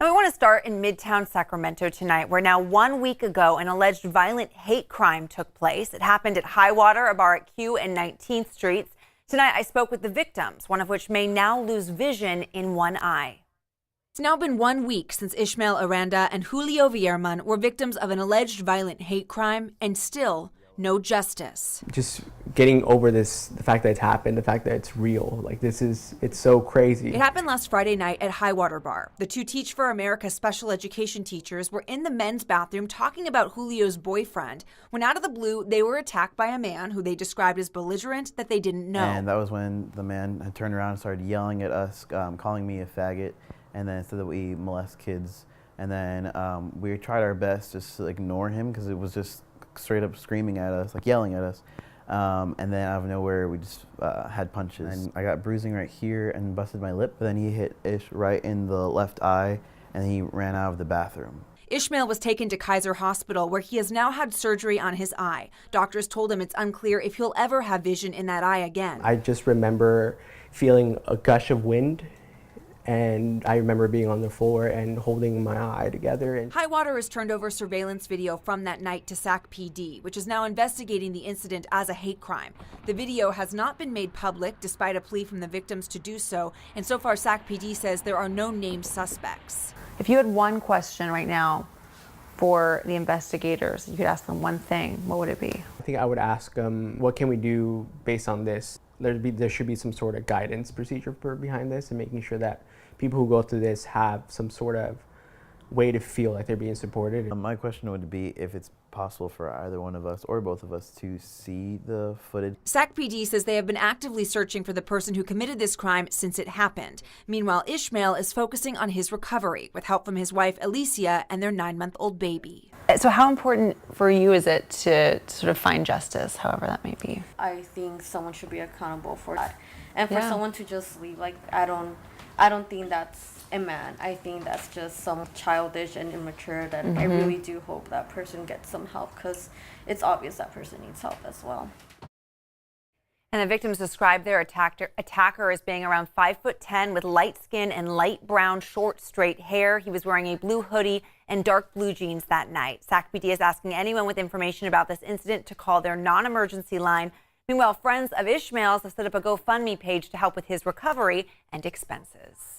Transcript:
And we want to start in Midtown Sacramento tonight, where now 1 week ago, an alleged violent hate crime took place. It happened at Highwater, a bar at Q and 19th Streets. Tonight, I spoke with the victims, one of which may now lose vision in one eye. It's now been 1 week since Ishmael Aranda and Julio Vierman were victims of an alleged violent hate crime, and still no justice. Just getting over this, the fact that it's happened, the fact that it's real, it's so crazy. It happened last Friday night at Highwater Bar. The two Teach for America special education teachers were in the men's bathroom talking about Julio's boyfriend when out of the blue, they were attacked by a man who they described as belligerent that they didn't know. And that was when the man had turned around and started yelling at us, calling me a faggot, and then said that we molest kids. And then we tried our best just to ignore him because it was just straight up screaming at us, like yelling at us. And then out of nowhere, we just had punches. And I got bruising right here and busted my lip, but then he hit Ish right in the left eye, and he ran out of the bathroom. Ishmael was taken to Kaiser Hospital, where he has now had surgery on his eye. Doctors told him it's unclear if he'll ever have vision in that eye again. I just remember feeling a gush of wind, and I remember being on the floor and holding my eye together. Highwater has turned over surveillance video from that night to SAC PD, which is now investigating the incident as a hate crime. The video has not been made public despite a plea from the victims to do so, and so far SAC PD says there are no named suspects. If you had one question right now for the investigators, you could ask them one thing, what would it be? I think I would ask them, what can we do based on this? There should be some sort of guidance procedure behind this, and making sure that people who go through this have some sort of way to feel like they're being supported. My question would be if it's possible for either one of us or both of us to see the footage. SAC PD says they have been actively searching for the person who committed this crime since it happened. Meanwhile, Ishmael is focusing on his recovery with help from his wife, Alicia, and their 9-month-old baby. So how important for you is it to sort of find justice, however that may be? I think someone should be accountable for that. And for someone to just leave, like, I don't think that's a man. I think that's just some childish and immature that I really do hope that person gets some help, because it's obvious that person needs help as well. And the victims described their attacker as being around 5'10" with light skin and light brown short straight hair. He was wearing a blue hoodie and dark blue jeans that night. SAC PD is asking anyone with information about this incident to call their non-emergency line. Meanwhile, friends of Ishmael's have set up a GoFundMe page to help with his recovery and expenses.